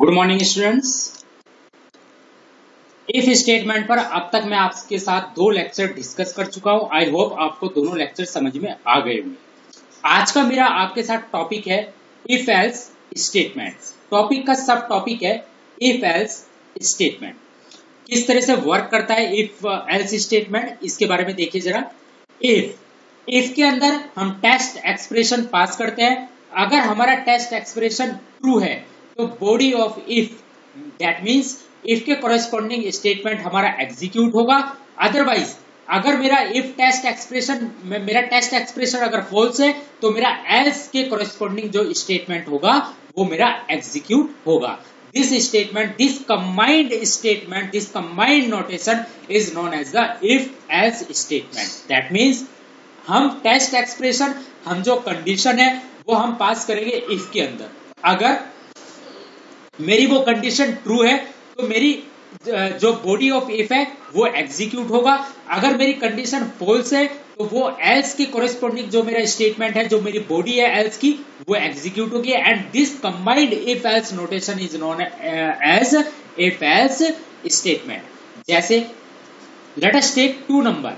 Good morning students. If statement पर अब तक मैं आपके साथ 2 लेक्चर डिस्कस कर चुका हूं। आई होप आपको दोनों लेक्चर समझ में आ गए होंगे। आज का मेरा आपके साथ टॉपिक है इफ एल्स स्टेटमेंट। टॉपिक का सब टॉपिक है इफ एल्स स्टेटमेंट। किस तरह से वर्क करता है इफ एल्स स्टेटमेंट, इसके बारे में देखिए जरा। इफ के अंदर हम टेस्ट एक्सप्रेशन पास करते हैं। अगर हमारा टेस्ट एक्सप्रेशन ट्रू है तो body of if, that means if के कोरेस्पॉन्डिंग स्टेटमेंट हमारा एग्जीक्यूट होगा। अदरवाइज अगर मेरा टेस्ट एक्सप्रेशन अगर फॉल्स है तो मेरा एल्स के कोरेस्पॉन्डिंग जो स्टेटमेंट होगा वो मेरा एग्जीक्यूट होगा। this combined notation is known as the if else statement. that means हम टेस्ट एक्सप्रेशन, हम जो कंडीशन है वो हम पास करेंगे इफ के अंदर। अगर मेरी वो कंडीशन ट्रू है तो मेरी जो बॉडी ऑफ इफ है वो एग्जीक्यूट होगा। अगर मेरी कंडीशन फॉल्स है तो वो एल्स के कोरेस्पॉन्डिंग जो मेरा स्टेटमेंट है, जो मेरी बॉडी है एल्स की, वो एग्जीक्यूट होगी। And this combined if else notation is known as if else statement. जैसे let us take 2 number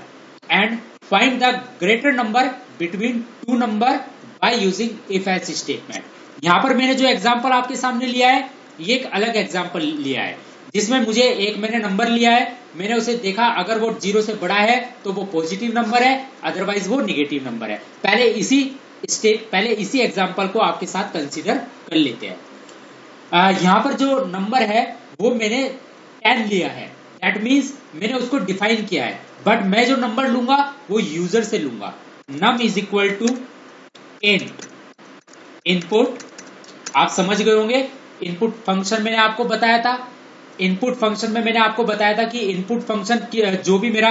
and find the greater number between 2 number by using if else statement. यहां पर मैंने जो example आपके सामने लिया है ये एक अलग एग्जांपल लिया है, जिसमें मैंने नंबर लिया है, मैंने उसे देखा अगर वो 0 से बड़ा है तो वो पॉजिटिव नंबर है, अदरवाइज वो निगेटिव नंबर है। पहले इसी एग्जांपल को आपके साथ कंसीडर कर लेते हैं। यहां पर जो नंबर है वो मैंने 10 लिया है, दैट मींस मैंने उसको डिफाइन किया है, बट मैं जो नंबर लूंगा वो यूजर से लूंगा। num is equal to int input. आप समझ गए होंगे, इनपुट फंक्शन मैंने आपको बताया था। इनपुट फंक्शन में मैंने आपको बताया था कि इनपुट फंक्शन जो भी मेरा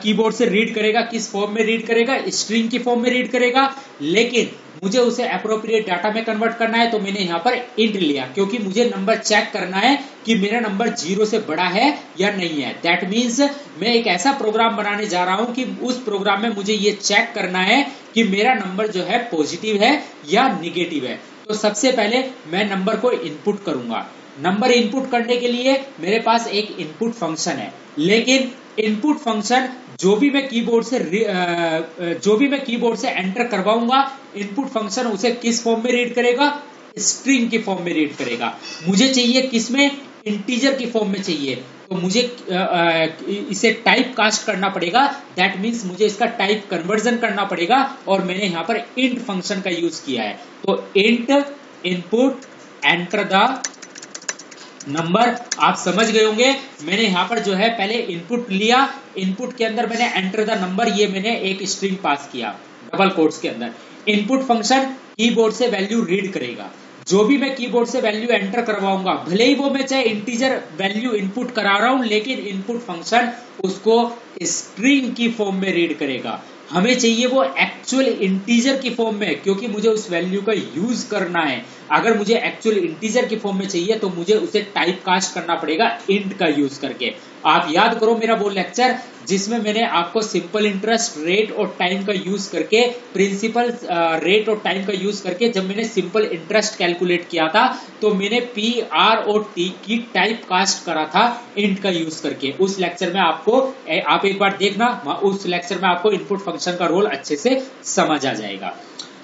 कीबोर्ड से रीड करेगा, किस फॉर्म में रीड करेगा, स्ट्रिंग की फॉर्म में रीड करेगा, लेकिन मुझे उसे अप्रोप्रिएट डाटा में कन्वर्ट करना है तो मैंने यहाँ पर इंट लिया, क्योंकि मुझे नंबर चेक करना है कि मेरा नंबर 0 से बड़ा है या नहीं है। दैट मीन्स मैं एक ऐसा प्रोग्राम बनाने जा रहा हूं कि उस प्रोग्राम में मुझे ये चेक करना है कि मेरा नंबर जो है पॉजिटिव है या निगेटिव है। तो सबसे पहले मैं नंबर को इनपुट करूंगा। नंबर इनपुट करने के लिए मेरे पास एक इनपुट फंक्शन है, लेकिन इनपुट फंक्शन जो भी मैं कीबोर्ड से एंटर करवाऊंगा, इनपुट फंक्शन उसे किस फॉर्म में रीड करेगा? स्ट्रिंग की फॉर्म में रीड करेगा। मुझे चाहिए किसमें? इंटीजर की फॉर्म में चाहिए, तो मुझे इसे टाइप कास्ट करना पड़ेगा। दैट मीन्स मुझे इसका टाइप कन्वर्जन करना पड़ेगा, और मैंने यहाँ पर इंट फंक्शन का यूज किया है। तो int input enter the number. आप समझ गए होंगे, मैंने यहाँ पर जो है पहले इनपुट लिया, इनपुट के अंदर मैंने एंटर द नंबर, ये मैंने एक स्ट्रिंग पास किया डबल कोट्स के अंदर। इनपुट फंक्शन कीबोर्ड से वैल्यू रीड करेगा। जो भी मैं कीबोर्ड से वैल्यू एंटर करवाऊंगा, भले ही वो मैं चाहे इंटीजर वैल्यू इनपुट करा रहा हूं, लेकिन इनपुट फंक्शन उसको स्ट्रिंग की फॉर्म में रीड करेगा। हमें चाहिए वो एक्चुअल इंटीजर की फॉर्म में, क्योंकि मुझे उस वैल्यू का यूज करना है। अगर मुझे एक्चुअल इंटीजर की फॉर्म में चाहिए तो मुझे उसे टाइप कास्ट करना पड़ेगा इंट का यूज करके। आप याद करो मेरा वो लेक्चर जिसमें मैंने आपको सिंपल इंटरेस्ट रेट और टाइम का यूज करके, प्रिंसिपल रेट और टाइम का यूज करके, जब मैंने सिंपल इंटरेस्ट कैलकुलेट किया था तो मैंने पी आर और टी की टाइप कास्ट करा था इंट का यूज करके। उस लेक्चर में आप एक बार देखना, उस लेक्चर में आपको इनपुट फंक्शन का रोल अच्छे से समझ आ जाएगा।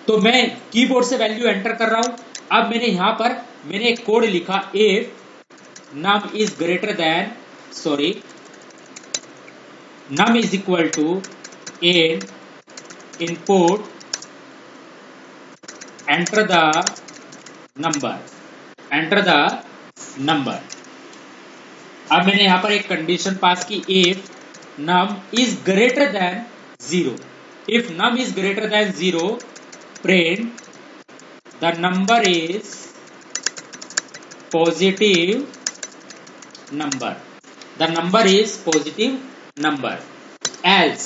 तो मैं कीबोर्ड से वैल्यू एंटर कर रहा हूं। अब मैंने यहां पर एक कोड लिखा, if num is greater then num is equal to input enter the number। अब मैंने यहां पर एक कंडीशन पास की, if num is greater than 0। if num is greater than 0 print the number is positive number। the number is positive number। else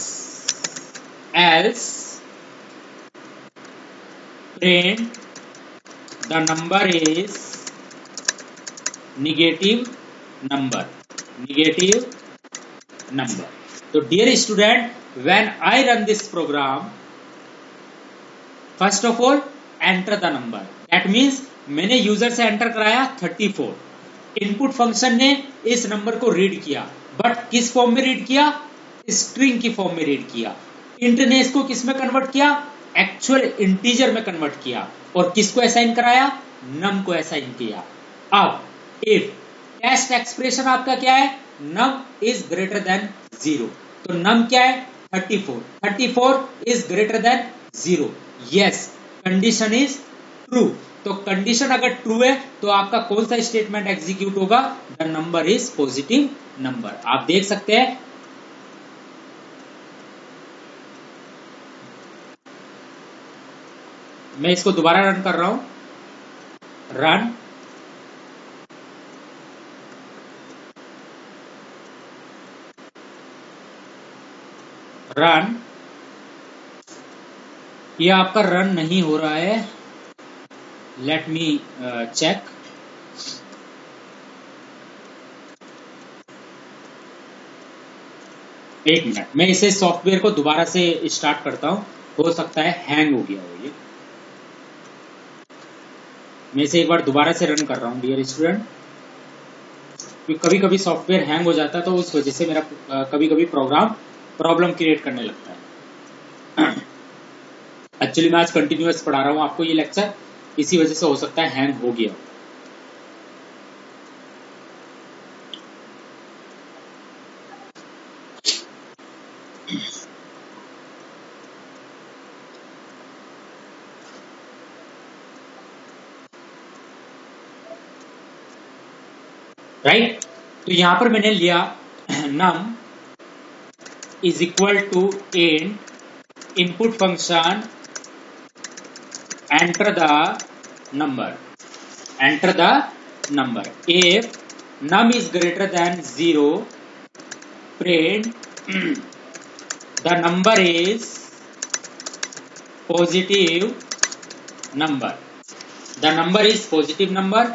print the number is negative number। तो dear student, when I run this program, first of all enter the number। that means मैंने user से enter कराया 34, input function ने इस number को read किया, but किस form में रीड किया? स्ट्रिंग की फॉर्म में रीड किया। इंट ने इसको किस में कन्वर्ट किया? एक्चुअल इंटीजर में कन्वर्ट किया। और किसको असाइन कराया? नम को असाइन किया। अब इफ टेस्ट एक्सप्रेशन आपका क्या है? Num is greater than 0। तो नम क्या है? 34। 34 is greater than 0। Yes, condition is true. तो कंडीशन अगर ट्रू है तो आपका कौन सा स्टेटमेंट एग्जीक्यूट होगा? The number is positive number. आप देख सकते हैं मैं इसको दोबारा रन कर रहा हूं। रन। रन। ये आपका रन नहीं हो रहा है। Let me check. एक मिनट, मैं इसे सॉफ्टवेयर को दोबारा से स्टार्ट करता हूं। हो सकता है हैंग हो गया हो ये। मैं इसे एक बार दोबारा से रन कर रहा हूं डियर स्टूडेंट, क्योंकि कभी कभी सॉफ्टवेयर हैंग हो जाता है तो उस वजह से मेरा कभी कभी प्रोग्राम प्रॉब्लम क्रिएट करने लगता है। एक्चुअली मैं आज कंटिन्यूअस पढ़ा रहा हूं आपको ये लेक्चर, इसी वजह से हो सकता है हैंग हो गया। राइट, तो यहां पर मैंने लिया num is equal to int input function enter the number, enter the number. If num is greater than 0, print the number is positive number. The number is positive number.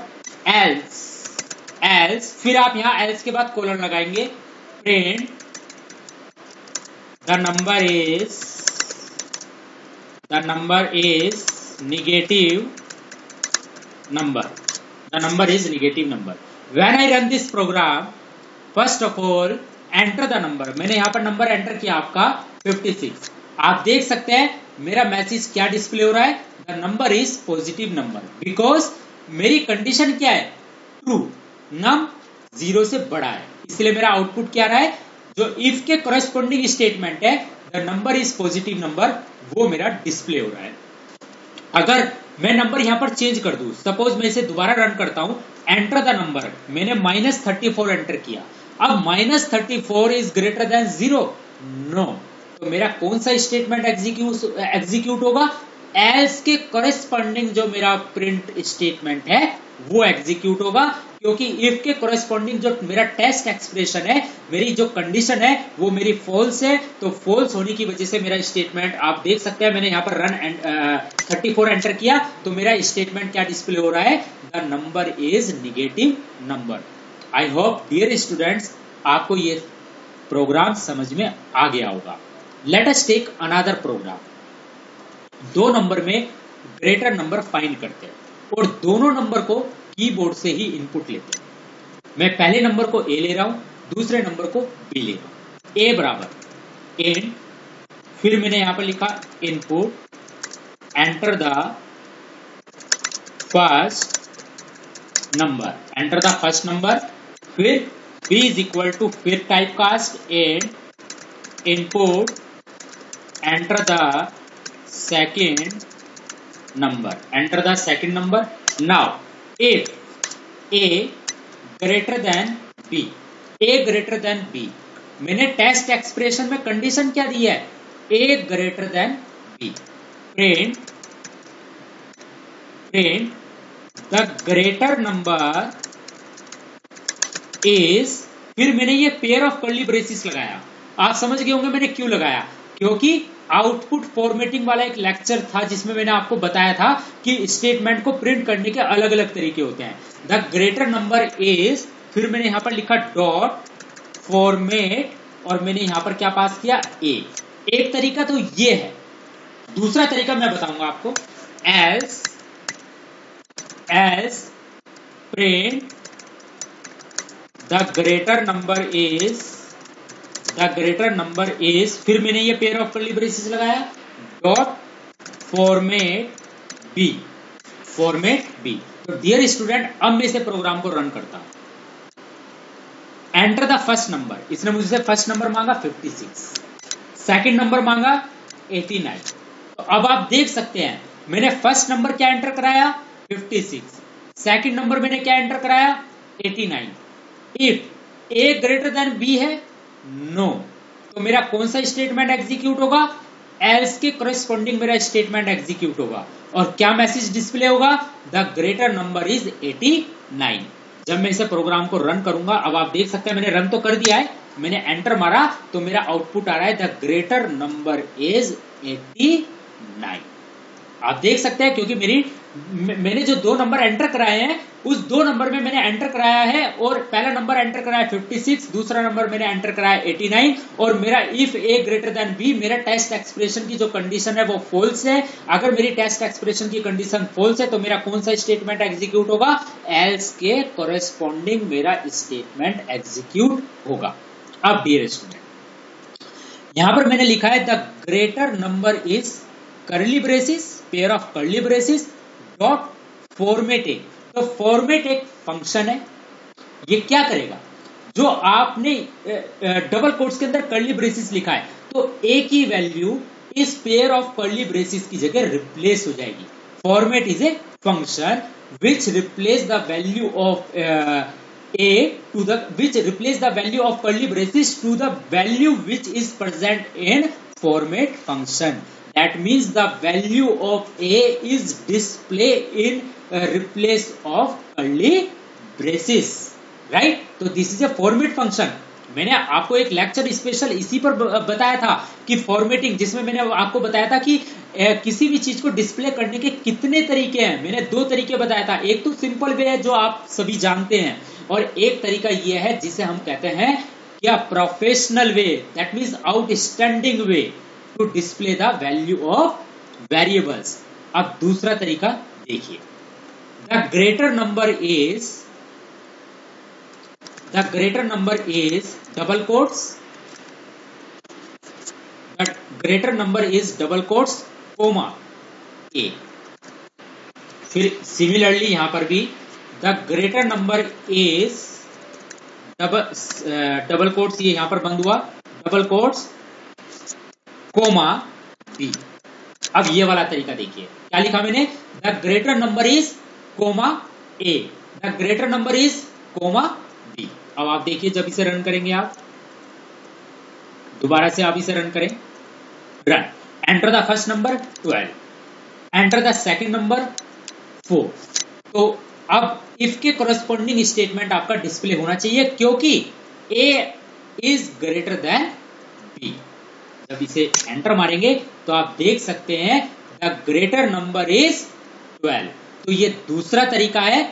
else फिर आप यहां else के बाद colon लगाएंगे। print the number is negative number. The number is negative number. When I run this program, first of all enter the number. मैंने यहाँ पर number enter किया आपका 56। आप देख सकते हैं मेरा मैसेज क्या डिस्प्ले हो रहा है? The number is positive number, because मेरी कंडीशन क्या है? ट्रू। नम 0 से बड़ा है, इसलिए मेरा आउटपुट क्या रहा है? जो इफ के कॉरेस्पॉन्डिंग स्टेटमेंट है the number is positive number, वो मेरा डिस्प्ले हो रहा है। अगर मैं नंबर यहां पर चेंज कर दूं, सपोज मैं इसे दोबारा रन करता हूं, एंटर द नंबर, मैंने -34 एंटर किया। अब -34 इज ग्रेटर देन 0? नो। तो मेरा कौन सा स्टेटमेंट एग्जीक्यूट होगा? एल्स के कॉरेस्पॉन्डिंग जो मेरा प्रिंट स्टेटमेंट है वो एग्जीक्यूट होगा, क्योंकि इफ के कॉरेस्पॉन्डिंग जो मेरा टेस्ट एक्सप्रेशन है, मेरी जो कंडीशन है वो मेरी फॉल्स है। तो फॉल्स होने की वजह से मेरा स्टेटमेंट आप देख सकते हैं, मैंने यहाँ पर रन 34 एंटर किया तो मेरा स्टेटमेंट क्या डिस्प्ले हो रहा है? The number is negative number. I hope dear students आपको ये प्रोग्राम समझ में आ गया होगा। Let us take another program. दो नंबर में ग्रेटर नंबर फाइंड करते हैं और दोनों नंबर को कीबोर्ड से ही इनपुट लेते हैं। मैं पहले नंबर को ए ले रहा हूं, दूसरे नंबर को बी ले रहा हूं। ए बराबर इन, फिर मैंने यहां पर लिखा input, enter the first number, enter the first number, फिर बी इज इक्वल टू, फिर type cast and input, enter the second number, enter the second number. Now if a greater than b, a greater than b, मैंने test expression में condition क्या दी है? a greater than b, print the greater number is, फिर मैंने ये pair of curly braces लगाया। आप समझ गए होंगे मैंने क्यों लगाया, क्योंकि आउटपुट फॉर्मेटिंग वाला एक लेक्चर था जिसमें मैंने आपको बताया था कि स्टेटमेंट को प्रिंट करने के अलग अलग तरीके होते हैं। द ग्रेटर नंबर इज, फिर मैंने यहां पर लिखा डॉट फॉर्मेट और मैंने यहां पर क्या पास किया? ए। एक तरीका तो ये है, दूसरा तरीका मैं बताऊंगा आपको। Else print the greater number is, फिर मैंने ये पेयर ऑफ कर्ली ब्रेसेस लगाया, डॉट फॉर्मेट बी। तो डियर स्टूडेंट, अब मैं इसे प्रोग्राम को रन करता हूं। एंटर द फर्स्ट नंबर, इसने मुझसे फर्स्ट नंबर मांगा 56, सेकंड नंबर मांगा 89। तो अब आप देख सकते हैं मैंने फर्स्ट नंबर क्या एंटर कराया 56, सेकंड नंबर मैंने क्या एंटर कराया 89। If A greater than B है नो, तो मेरा कौन सा स्टेटमेंट एग्जीक्यूट होगा, एल्स के करस्पॉन्डिंग मेरा स्टेटमेंट एग्जीक्यूट होगा। और क्या मैसेज डिस्प्ले होगा, द ग्रेटर नंबर इज 89। जब मैं इसे प्रोग्राम को रन करूंगा, अब आप देख सकते हैं मैंने रन तो कर दिया है, मैंने एंटर मारा तो मेरा आउटपुट आ रहा है द ग्रेटर नंबर इज 89। आप देख सकते हैं क्योंकि मैंने जो दो नंबर एंटर कराए हैं उस दो नंबर में मैंने एंटर कराया है, और पहला नंबर एंटर कराया 56, दूसरा नंबर मैंने एंटर कराया 89, और मेरा if A greater than B, मेरा टेस्ट एक्सप्रेशन की जो कंडीशन है वो फॉल्स है। अगर मेरी टेस्ट एक्सप्रेशन की कंडीशन फॉल्स है तो मेरा कौन सा स्टेटमेंट एग्जीक्यूट होगा, एल्स के कोरेस्पॉन्डिंग मेरा स्टेटमेंट एग्जीक्यूट होगा। अब डियर स्टूडेंट, यहां पर मैंने लिखा है the greater number is curly braces, pair of curly braces dot format A. तो फॉर्मेट एक फंक्शन है, ये क्या करेगा, जो आपने डबल कोट्स के अंदर कर्ली ब्रेसिस लिखा है तो ए की वैल्यू इस पेयर ऑफ कर्ली ब्रेसिस की जगह रिप्लेस हो जाएगी। Format is a function which replace the value of a to the which replace the value of curly braces to the value which is present in format function. That means the value of a is displayed in replace of curly braces, right? तो this is a format function. मैंने आपको एक lecture special इसी पर बताया था कि formatting, जिसमें मैंने आपको बताया था कि किसी भी चीज को डिस्प्ले करने के कितने तरीके हैं। मैंने दो तरीके बताया था, एक तो सिंपल वे है जो आप सभी जानते हैं, और एक तरीका यह है जिसे हम कहते हैं क्या, professional way, that means outstanding way to display the value of variables. अब दूसरा तरीका देखिए, the greater number is double quotes, the greater number is double quotes comma A. फिर सिमिलरली यहां पर भी the greater number is double quotes, ये यहां पर बंद हुआ, डबल कोट्स कोमा बी। अब ये वाला तरीका देखिए, क्या लिखा मैंने, the greater number is comma A, the greater number is comma B. अब आप देखिए जब इसे रन करेंगे, आप दोबारा से आप इसे रन करें, run, enter the first number 12, enter the second number 4। तो अब इफ के कोरेस्पॉन्डिंग स्टेटमेंट आपका डिस्प्ले होना चाहिए क्योंकि a is greater then b। जब इसे एंटर मारेंगे तो आप देख सकते हैं द ग्रेटर नंबर इज 12। तो ये दूसरा तरीका है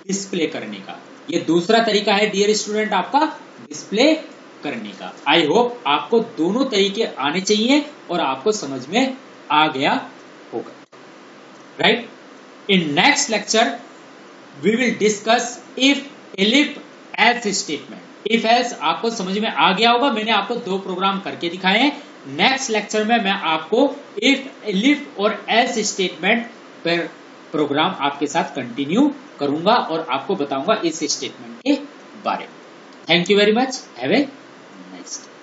डिस्प्ले करने का, ये दूसरा तरीका है डियर स्टूडेंट आपका डिस्प्ले करने का। आई होप आपको दोनों तरीके आने चाहिए और आपको समझ में आ गया होगा, right. In next lecture we will discuss if else statement। if else आपको समझ में आ गया होगा, मैंने आपको दो प्रोग्राम करके दिखाए हैं। नेक्स्ट लेक्चर में मैं आपको if और else स्टेटमेंट पर प्रोग्राम आपके साथ कंटिन्यू करूंगा और आपको बताऊंगा इस स्टेटमेंट के बारे में। Thank you very much, have a nice day.